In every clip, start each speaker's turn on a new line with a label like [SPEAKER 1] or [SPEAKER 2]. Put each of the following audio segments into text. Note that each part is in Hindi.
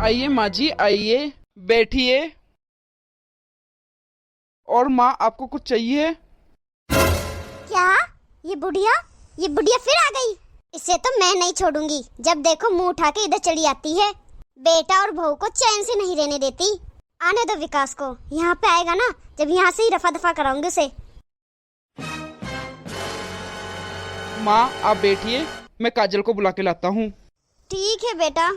[SPEAKER 1] आइए माँ जी, आइए, बैठिए। और माँ, आपको कुछ चाहिए?
[SPEAKER 2] क्या? ये बुढ़िया फिर आ गई। इसे तो मैं नहीं छोड़ूंगी। जब देखो मुंह उठा के इधर चली आती है। बेटा और बहू को चैन से नहीं रहने देती। आने दो विकास को, यहाँ पे आएगा ना, जब यहाँ से ही रफा दफा कराऊंगी उसे।
[SPEAKER 1] माँ, आप बैठिए, मैं काजल को बुला के लाता हूँ।
[SPEAKER 2] ठीक है बेटा।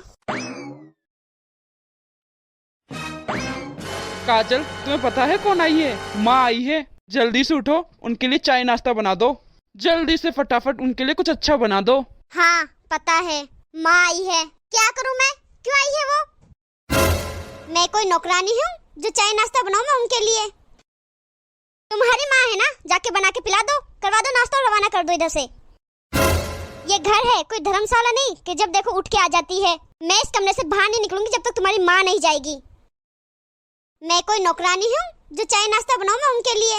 [SPEAKER 1] काजल, तुम्हें पता है कौन आई है? माँ आई है। जल्दी से उठो, उनके लिए चाय नाश्ता बना दो। जल्दी से फटाफट उनके लिए कुछ अच्छा बना दो।
[SPEAKER 2] हाँ पता है, माँ आई है। क्या करूँ मैं? क्यों आई है वो? मैं कोई नौकरानी हूँ जो चाय नाश्ता बनाऊँ मैं उनके लिए? तुम्हारी माँ है ना, जाके बना के पिला दो, करवा दो नाश्ता और रवाना कर दो इधर से। ये घर है, कोई धर्मशाला नहीं कि जब देखो उठ के आ जाती है। मैं इस कमरे से बाहर नहीं निकलूंगी जब तक तुम्हारी माँ नहीं जाएगी। मैं कोई नौकरानी हूँ जो चाय नाश्ता बनाऊँ मैं उनके लिए?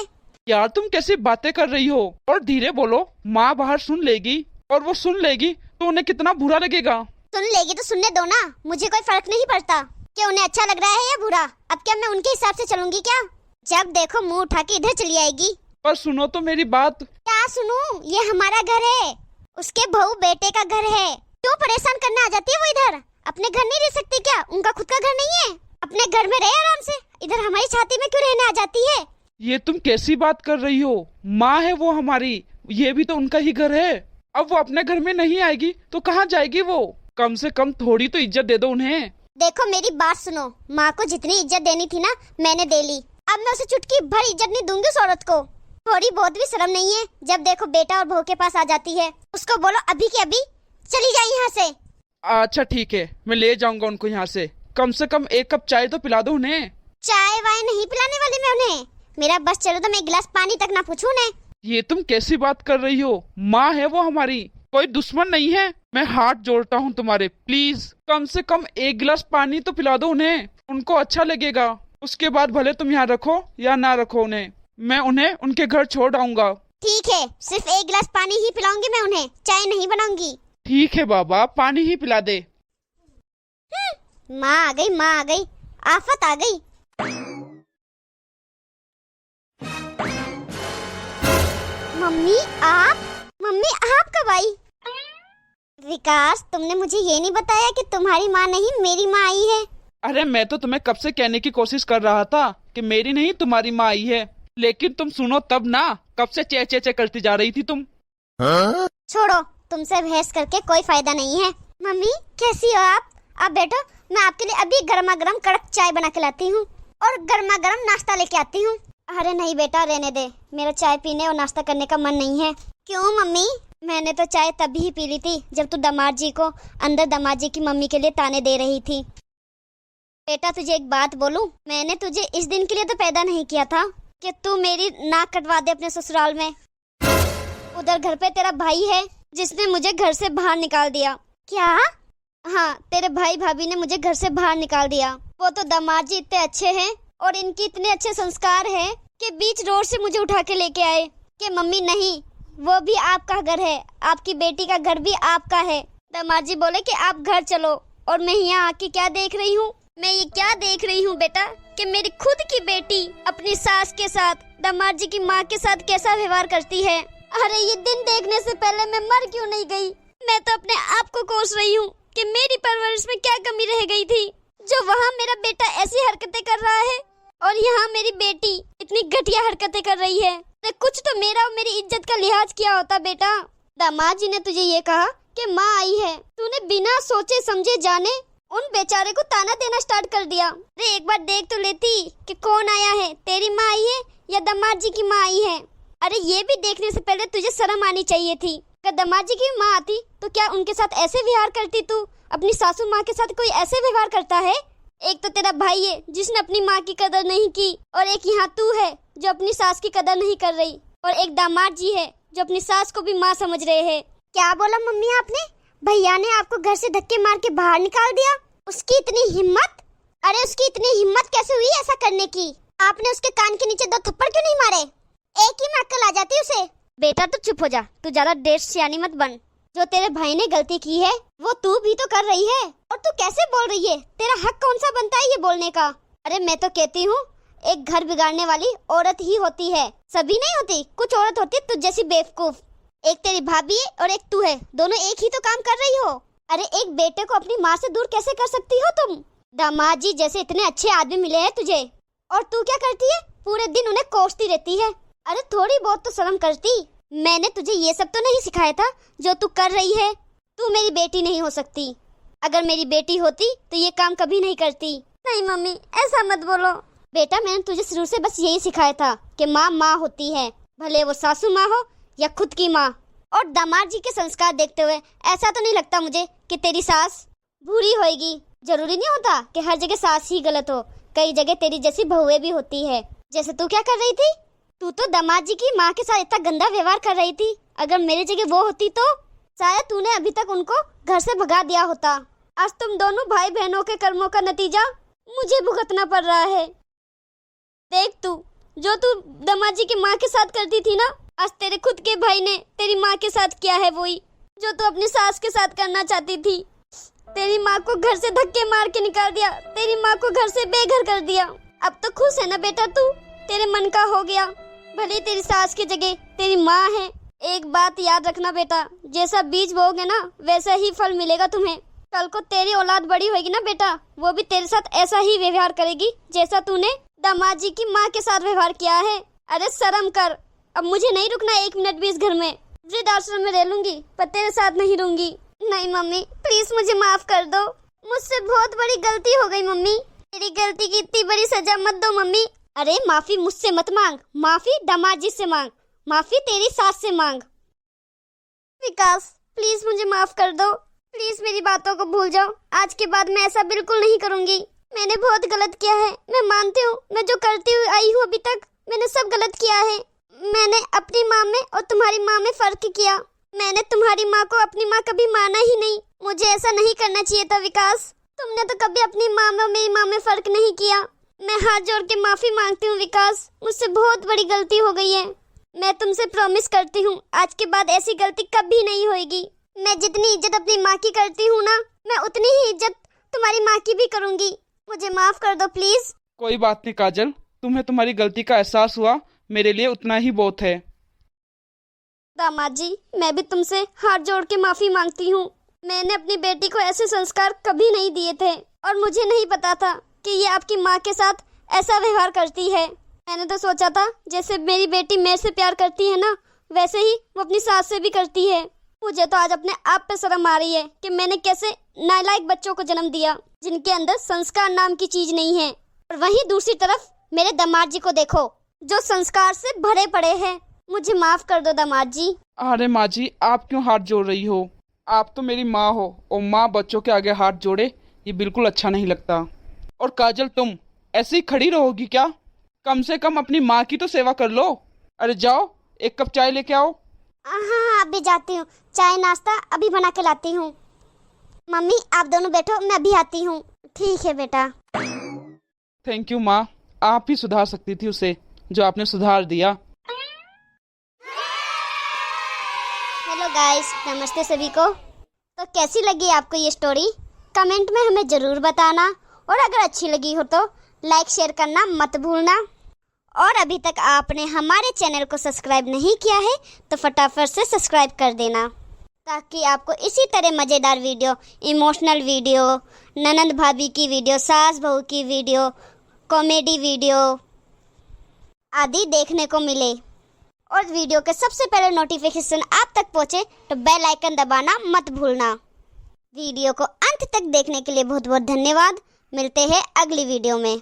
[SPEAKER 1] यार, तुम कैसी बातें कर रही हो? और धीरे बोलो, माँ बाहर सुन लेगी, और वो सुन लेगी तो उन्हें कितना बुरा लगेगा।
[SPEAKER 2] सुन लेगी तो सुनने दो ना, मुझे कोई फर्क नहीं पड़ता कि उन्हें अच्छा लग रहा है या बुरा। अब क्या मैं उनके हिसाब से चलूंगी क्या? जब देखो मुंह उठा के इधर चली आएगी।
[SPEAKER 1] पर सुनो तो मेरी बात।
[SPEAKER 2] क्या सुनूं? ये हमारा घर है, उसके बहू बेटे का घर है। क्यों परेशान करने आ जाती है वो इधर? अपने घर नहीं रह सकती क्या? उनका खुद का घर नहीं है? अपने घर में रहे आराम से, इधर हमारी छाती में क्यों रहने आ जाती है?
[SPEAKER 1] ये तुम कैसी बात कर रही हो? माँ है वो हमारी, ये भी तो उनका ही घर है। अब वो अपने घर में नहीं आएगी तो कहाँ जाएगी वो? कम से कम थोड़ी तो इज्जत दे दो उन्हें।
[SPEAKER 2] देखो मेरी बात सुनो, माँ को जितनी इज्जत देनी थी ना मैंने दे ली। अब मैं उसे चुटकी भर इज्जत नहीं दूंगी उस औरत को। थोड़ी बहुत भी शर्म नहीं है? जब देखो बेटा और बहू के पास आ जाती है। उसको बोलो अभी के अभी चली जाए यहाँ से।
[SPEAKER 1] अच्छा ठीक है, मैं ले जाऊंगा उनको यहाँ से। कम एक कप चाय तो पिला दो उन्हें।
[SPEAKER 2] चाय वाय नहीं पिलाने वाली मैं उन्हें। मेरा बस चलो तो मैं एक गिलास पानी तक ना पूछूं उन्हें।
[SPEAKER 1] ये तुम कैसी बात कर रही हो? माँ है वो हमारी, कोई दुश्मन नहीं है। मैं हाथ जोड़ता हूँ तुम्हारे, प्लीज कम से कम एक गिलास पानी तो पिला दो उन्हें, उनको अच्छा लगेगा। उसके बाद भले तुम यहाँ रखो या ना रखो उन्हें, मैं उन्हें उनके घर छोड़ आऊंगा।
[SPEAKER 2] ठीक है, सिर्फ एक गिलास पानी ही पिलाऊंगी मैं उन्हें, चाय नहीं बनाऊंगी।
[SPEAKER 1] ठीक है बाबा, पानी ही पिला दे।
[SPEAKER 2] माँ आ गई, माँ आ गई, आफत आ गई। मम्मी आप कब आई? विकास, तुमने मुझे ये नहीं बताया कि तुम्हारी माँ नहीं मेरी माँ आई है।
[SPEAKER 1] अरे मैं तो तुम्हें कब से कहने की कोशिश कर रहा था कि मेरी नहीं तुम्हारी माँ आई है, लेकिन तुम सुनो तब ना। कब से चे चे चे करती जा रही थी तुम।
[SPEAKER 2] छोड़ो, तुमसे बहस करके कोई फायदा नहीं है। मम्मी कैसी हो आप? आप बैठो, मैं आपके लिए अभी गर्मा गर्म कड़क चाय बना के लाती हूँ और गर्मा गर्म नाश्ता लेके आती हूँ। अरे नहीं बेटा, रहने दे, मेरा चाय पीने और नाश्ता करने का मन नहीं है। क्यों मम्मी? मैंने तो चाय तभी ही पी ली थी जब तू दामाद जी को अंदर दामाद जी की मम्मी के लिए ताने दे रही थी। बेटा तुझे एक बात बोलूं, मैंने तुझे इस दिन के लिए तो पैदा नहीं किया था कि तू मेरी नाक कटवा दे अपने ससुराल में। उधर घर पे तेरा भाई है जिसने मुझे घर से बाहर निकाल दिया। क्या? हाँ, तेरे भाई भाभी ने मुझे घर से बाहर निकाल दिया। वो तो दामाद जी इतने अच्छे हैं और इनकी इतने अच्छे संस्कार हैं कि बीच रोड से मुझे उठा के लेके आए कि मम्मी नहीं, वो भी आपका घर है, आपकी बेटी का घर भी आपका है। दामाद जी बोले कि आप घर चलो, और मैं यहाँ आके क्या देख रही हूँ? मैं ये क्या देख रही हूँ बेटा कि मेरी खुद की बेटी अपनी सास के साथ दामाद जी की माँ के साथ कैसा व्यवहार करती है। अरे ये दिन देखने से पहले मैं मर क्यों नहीं गई? मैं तो अपने आप को कोस रही हूँ कि मेरी परवरिश में क्या कमी रह गई थी जो वहाँ मेरा बेटा ऐसी हरकतें कर रहा है और यहाँ मेरी बेटी इतनी घटिया हरकतें कर रही है। तो कुछ तो मेरा और मेरी इज्जत का लिहाज किया होता बेटा। दामाद जी ने तुझे ये कहा कि माँ आई है, तूने बिना सोचे समझे जाने उन बेचारे को ताना देना स्टार्ट कर दिया। अरे एक बार देख तो लेती कि कौन आया है, तेरी माँ आई है या दामाद जी की माँ आई है। अरे ये भी देखने से पहले तुझे शर्म आनी चाहिए थी। अगर दामाद जी की माँ आती तो क्या उनके साथ ऐसे व्यवहार करती? तू अपनी सासू माँ के साथ कोई ऐसे व्यवहार करता है? एक तो तेरा भाई है जिसने अपनी माँ की कदर नहीं की, और एक यहाँ तू है जो अपनी सास की कदर नहीं कर रही, और एक दामाद जी है जो अपनी सास को भी माँ समझ रहे हैं। क्या बोला मम्मी आपने? भैया ने आपको घर से धक्के मार के बाहर निकाल दिया? उसकी इतनी हिम्मत? अरे उसकी इतनी हिम्मत कैसे हुई ऐसा करने की? आपने उसके कान के नीचे 2 थप्पड़ क्यों नहीं मारे? एक ही में अक्ल आ जाती उसे। बेटा तू चुप हो जा, तू ज्यादा देर सियानी मत बन। जो तेरे भाई ने गलती की है वो तू भी तो कर रही है, और तू कैसे बोल रही है? तेरा हक कौन सा बनता है ये बोलने का? अरे मैं तो कहती हूँ एक घर बिगाड़ने वाली औरत ही होती है, सभी नहीं होती। कुछ औरत होती है तुझ जैसी बेवकूफ। एक तेरी भाभी है और एक तू है, दोनों एक ही तो काम कर रही हो। अरे एक बेटे को अपनी माँ से दूर कैसे कर सकती हो तुम? दामाद जी जैसे इतने अच्छे आदमी मिले हैं तुझे, और तू क्या करती है? पूरे दिन उन्हें कोसती रहती है। अरे थोड़ी बहुत तो शर्म करती। मैंने तुझे ये सब तो नहीं सिखाया था जो तू कर रही है। तू मेरी बेटी नहीं हो सकती। अगर मेरी बेटी होती तो ये काम कभी नहीं करती। नहीं मम्मी, ऐसा मत बोलो। बेटा मैंने तुझे शुरू से बस यही सिखाया था कि माँ माँ होती है, भले वो सासू माँ हो या खुद की माँ। और दामाद जी के संस्कार देखते हुए ऐसा तो नहीं लगता मुझे कि तेरी सास बुरी होएगी। जरूरी नहीं होता कि हर जगह सास ही गलत हो, कई जगह तेरी जैसी बहुएं भी होती है। जैसे तू क्या कर रही थी? तू तो दामाद जी की माँ के साथ इतना गंदा व्यवहार कर रही थी। अगर मेरी जगह वो होती तो शायद तूने अभी तक उनको घर से भगा दिया होता। आज तुम दोनों भाई बहनों के कर्मों का नतीजा मुझे भुगतना पड़ रहा है। देख जो तू दामाद जी की माँ के साथ करती थी ना, आज तेरे खुद के भाई ने तेरी माँ के साथ किया है वही जो तू अपनी सास के साथ करना चाहती थी। तेरी माँ को घर से धक्के मार के निकाल दिया, तेरी माँ को घर से बेघर कर दिया। अब तो खुश है ना बेटा तू? तेरे मन का हो गया। भले तेरी सास की जगह तेरी माँ है। एक बात याद रखना बेटा, जैसा बीज बोओगे ना वैसा ही फल मिलेगा तुम्हें। कल को तेरी औलाद बड़ी होगी ना बेटा, वो भी तेरे साथ ऐसा ही व्यवहार करेगी जैसा तूने दामाद जी की माँ के साथ व्यवहार किया है। अरे शर्म कर। अब मुझे नहीं रुकना 1 मिनट भी इस घर में। वृद्धाश्रम में रह लूंगी पर तेरे साथ नहीं रहूंगी। नहीं मम्मी प्लीज मुझे माफ कर दो, मुझसे बहुत बड़ी गलती हो गई मम्मी। मेरी गलती की इतनी बड़ी सजा मत दो मम्मी। अरे माफी मुझसे मत मांग, माफी दामाद जी से मांग, माफी तेरी सास से मांग। विकास प्लीज मुझे माफ कर दो, प्लीज मेरी बातों को भूल जाओ। आज के बाद मैं ऐसा बिल्कुल नहीं करूंगी। मैंने बहुत गलत किया है, मैं मानती हूँ। मैं जो करती हुई आई हूँ अभी तक मैंने सब गलत किया है। मैंने अपनी माँ में और तुम्हारी माँ में फर्क किया। मैंने तुम्हारी माँ को अपनी माँ कभी माना ही नहीं। मुझे ऐसा नहीं करना चाहिए था विकास। तुमने तो कभी अपनी माँ में और मेरी माँ में फर्क नहीं किया। मैं हाथ जोड़ के माफी मांगती हूँ विकास, मुझसे बहुत बड़ी गलती हो गई है। मैं तुमसे प्रॉमिस करती हूँ आज के बाद ऐसी गलती कभी नहीं होगी। मैं जितनी इज्जत अपनी माँ की करती हूँ ना, मैं उतनी ही इज्जत तुम्हारी माँ की भी करूँगी। मुझे माफ कर दो प्लीज।
[SPEAKER 1] कोई बात नहीं काजल, तुम्हें तुम्हारी गलती का एहसास हुआ, मेरे लिए उतना ही बहुत है।
[SPEAKER 2] दामाद जी मैं भी तुमसे हाथ जोड़ के माफी मांगती हूँ। मैंने अपनी बेटी को ऐसे संस्कार कभी नहीं दिए थे और मुझे नहीं पता था कि ये आपकी माँ के साथ ऐसा व्यवहार करती है। मैंने तो सोचा था जैसे मेरी बेटी मेरे से प्यार करती है ना, वैसे ही वो अपनी सास से भी करती है। मुझे तो आज अपने आप पे शर्म आ रही है कि मैंने कैसे नालायक बच्चों को जन्म दिया जिनके अंदर संस्कार नाम की चीज नहीं है। और वहीं दूसरी तरफ मेरे दामाद जी को देखो जो संस्कार से भरे पड़े हैं। मुझे माफ कर दो दामाद जी।
[SPEAKER 1] अरे माँ जी आप क्यों हाथ जोड़ रही हो? आप तो मेरी माँ हो और माँ बच्चों के आगे हाथ जोड़े ये बिल्कुल अच्छा नहीं लगता। और काजल तुम ऐसे ही खड़ी रहोगी क्या? कम से कम अपनी माँ की तो सेवा कर लो। अरे जाओ 1 कप चाय लेके आओ।
[SPEAKER 2] हाँ अभी जाती हूँ, चाय नाश्ता अभी बना के लाती हूँ। मम्मी आप दोनों बैठो, मैं अभी आती हूँ। ठीक है बेटा।
[SPEAKER 1] थैंक यू माँ, आप ही सुधार सकती थी उसे जो आपने सुधार दिया।
[SPEAKER 2] हेलो गाइस, नमस्ते सभी को। तो कैसी लगी आपको ये स्टोरी? कमेंट में हमें ज़रूर बताना, और अगर अच्छी लगी हो तो लाइक शेयर करना मत भूलना। और अभी तक आपने हमारे चैनल को सब्सक्राइब नहीं किया है तो फटाफट से सब्सक्राइब कर देना, ताकि आपको इसी तरह मज़ेदार वीडियो, इमोशनल वीडियो, ननंद भाभी की वीडियो, सास बहू की वीडियो, कॉमेडी वीडियो आदि देखने को मिले। और वीडियो के सबसे पहले नोटिफिकेशन आप तक पहुंचे तो बेल आइकन दबाना मत भूलना। वीडियो को अंत तक देखने के लिए बहुत बहुत धन्यवाद। मिलते हैं अगली वीडियो में।